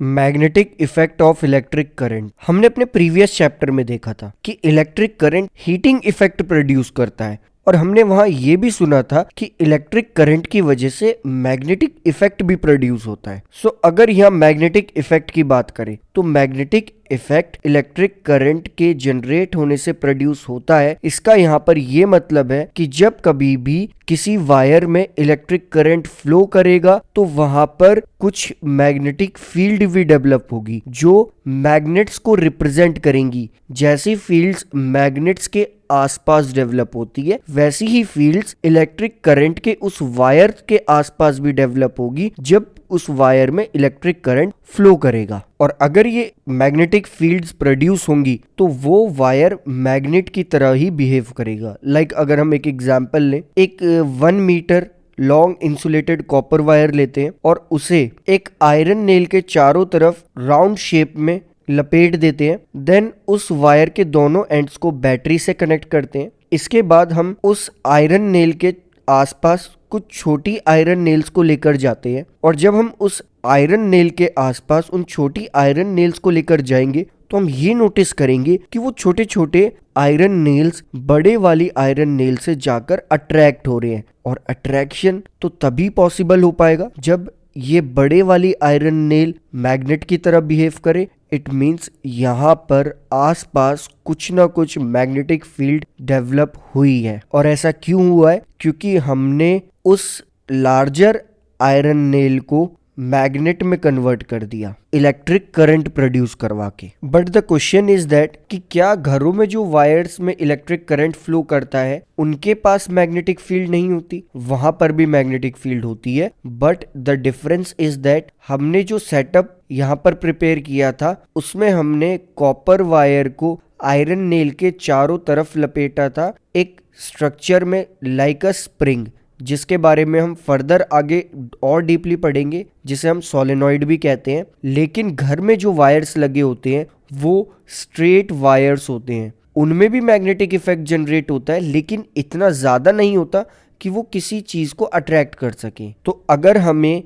Magnetic effect of electric current. हमने अपने previous chapter में देखा था कि electric current heating effect produce करता है और हमने वहां ये भी सुना था कि इलेक्ट्रिक करंट की वजह से मैग्नेटिक इफेक्ट भी प्रोड्यूस होता है। सो अगर यहाँ मैग्नेटिक इफेक्ट की बात करें तो मैग्नेटिक इफेक्ट इलेक्ट्रिक करंट के जनरेट होने से प्रोड्यूस होता है। इसका यहाँ पर ये मतलब है कि जब कभी भी किसी वायर में इलेक्ट्रिक करंट फ्लो करेगा तो वहां पर कुछ मैग्नेटिक फील्ड भी डेवलप होगी जो मैग्नेट्स को रिप्रेजेंट करेंगी। जैसी फील्ड्स मैग्नेट्स के आसपास डेवलप होती है वैसी ही फील्ड्स इलेक्ट्रिक करंट के उस वायर के आसपास भी डेवलप होगी जब उस वायर में इलेक्ट्रिक करंट फ्लो करेगा। और अगर ये मैग्नेटिक फील्ड्स प्रोड्यूस होंगी तो वो वायर मैग्नेट की तरह ही बिहेव करेगा। लाइक अगर हम एक एग्जांपल लें, एक 1 metre long insulated copper wire लेते हैं और उसे एक आयरन नेल के चारों तरफ राउंड शेप में लपेट देते हैं। देन उस वायर के दोनों एंड्स को बैटरी से कनेक्ट करते हैं। इसके बाद हम उस आयरन नेल के आसपास कुछ छोटी आयरन नेल्स को लेकर जाते हैं और जब हम उस आयरन नेल के आसपास उन छोटी आयरन नेल्स को लेकर जाएंगे तो हम ये नोटिस करेंगे कि वो छोटे छोटे आयरन नेल्स बड़े वाली आयरन नेल से जाकर अट्रैक्ट हो रहे हैं। और अट्रैक्शन तो तभी पॉसिबल हो पाएगा जब ये बड़े वाली आयरन नेल मैग्नेट की तरह बिहेव करे। इट मीन्स यहाँ पर आसपास कुछ ना कुछ मैग्नेटिक फील्ड डेवलप हुई है। और ऐसा क्यों हुआ है? क्योंकि हमने उस लार्जर आयरन नेल को मैग्नेट में कन्वर्ट कर दिया इलेक्ट्रिक करंट प्रोड्यूस करवा के। But the question is that कि क्या घरों में जो वायर्स में इलेक्ट्रिक करंट फ्लो करता है उनके पास मैग्नेटिक फील्ड नहीं होती? वहां पर भी मैग्नेटिक फील्ड होती है। But the difference is that हमने जो सेटअप यहाँ पर प्रिपेयर किया था उसमें हमने कॉपर वायर को आयरन नेल के चारों तरफ लपेटा था एक स्ट्रक्चर में लाइक अ स्प्रिंग, जिसके बारे में हम फर्दर आगे और डीपली पढ़ेंगे, जिसे हम सोलेनॉइड भी कहते हैं। लेकिन घर में जो वायर्स लगे होते हैं वो स्ट्रेट वायर्स होते हैं, उनमें भी मैग्नेटिक इफेक्ट जनरेट होता है लेकिन इतना ज़्यादा नहीं होता कि वो किसी चीज़ को अट्रैक्ट कर सके। तो अगर हमें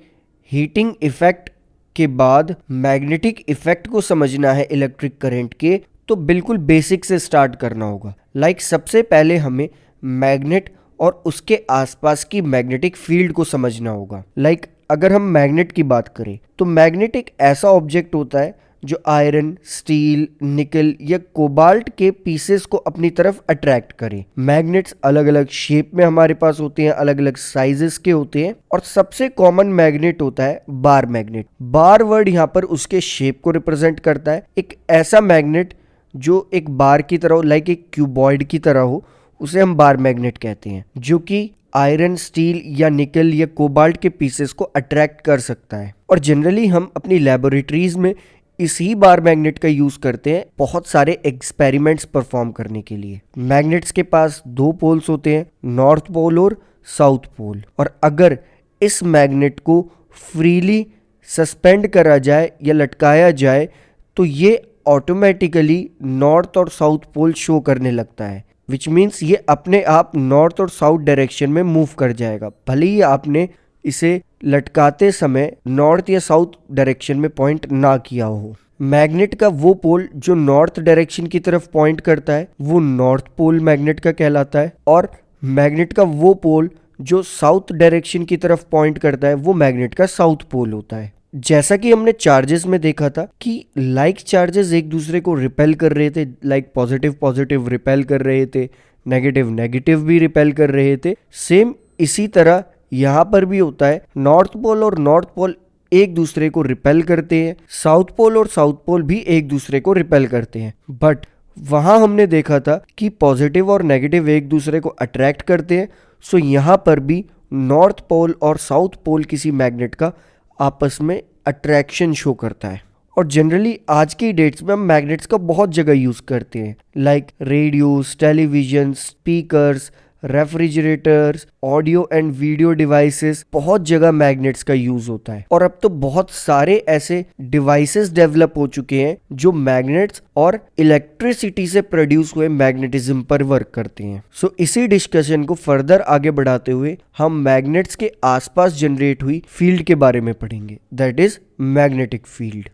हीटिंग इफेक्ट के बाद मैग्नेटिक इफेक्ट को समझना है इलेक्ट्रिक करंट के तो बिल्कुल बेसिक से स्टार्ट करना होगा। लाइक सबसे पहले हमें मैग्नेट और उसके आसपास की मैग्नेटिक फील्ड को समझना होगा। लाइक अगर हम मैग्नेट की बात करें तो मैग्नेट एक ऐसा ऑब्जेक्ट होता है जो आयरन, स्टील, निकल या कोबाल्ट के पीसेस को अपनी तरफ अट्रैक्ट करे। मैग्नेट्स अलग अलग शेप में हमारे पास होते हैं, अलग अलग साइजेस के होते हैं और सबसे कॉमन मैग्नेट होता है बार मैग्नेट। बार वर्ड यहाँ पर उसके शेप को रिप्रेजेंट करता है। एक ऐसा मैग्नेट जो एक बार की तरह हो, लाइक एक क्यूबॉइड की तरह हो, उसे हम बार मैग्नेट कहते हैं, जो कि आयरन, स्टील या निकल या कोबाल्ट के पीसेस को अट्रैक्ट कर सकता है। और जनरली हम अपनी लेबोरेटरीज में इसी बार मैग्नेट का यूज करते हैं बहुत सारे एक्सपेरिमेंट्स परफॉर्म करने के लिए। मैग्नेट्स के पास 2 पोल्स होते हैं, नॉर्थ पोल और साउथ पोल। और अगर इस मैग्नेट को फ्रीली सस्पेंड करा जाए या लटकाया जाए तो ये ऑटोमेटिकली नॉर्थ और साउथ पोल शो करने लगता है, विच मीन्स ये अपने आप नॉर्थ और साउथ डायरेक्शन में मूव कर जाएगा, भले ही आपने इसे लटकाते समय नॉर्थ या साउथ डायरेक्शन में पॉइंट ना किया हो। मैग्नेट का वो पोल जो नॉर्थ डायरेक्शन की तरफ पॉइंट करता है वो नॉर्थ पोल मैग्नेट का कहलाता है और मैग्नेट का वो पोल जो साउथ डायरेक्शन की तरफ पॉइंट करता है वो मैग्नेट का साउथ पोल होता है। जैसा कि हमने चार्जेस में देखा था कि लाइक चार्जेस एक दूसरे को रिपेल कर रहे थे, लाइक पॉजिटिव पॉजिटिव रिपेल कर रहे थे, नेगेटिव नेगेटिव भी रिपेल कर रहे थे। सेम इसी तरह यहाँ पर भी होता है। नॉर्थ पोल और नॉर्थ पोल एक दूसरे को रिपेल करते हैं, साउथ पोल और साउथ पोल भी एक दूसरे को रिपेल करते हैं। बट वहाँ हमने देखा था कि पॉजिटिव और नेगेटिव एक दूसरे को अट्रैक्ट करते हैं। सो यहाँ पर भी नॉर्थ पोल और साउथ पोल किसी मैग्नेट का आपस में अट्रैक्शन शो करता है। और जनरली आज की डेट्स में हम मैग्नेट्स का बहुत जगह यूज करते हैं, like radios, television, speakers, refrigerators, audio and video devices, बहुत जगह मैग्नेट्स का यूज होता है। और अब तो बहुत सारे ऐसे डिवाइसेस डेवलप हो चुके हैं जो मैग्नेट्स और इलेक्ट्रिसिटी से प्रोड्यूस हुए मैग्नेटिज्म पर वर्क करते हैं। सो इसी डिस्कशन को फर्दर आगे बढ़ाते हुए हम मैग्नेट्स के आसपास जनरेट हुई फील्ड के बारे में पढ़ेंगे, दैट इज मैग्नेटिक फील्ड।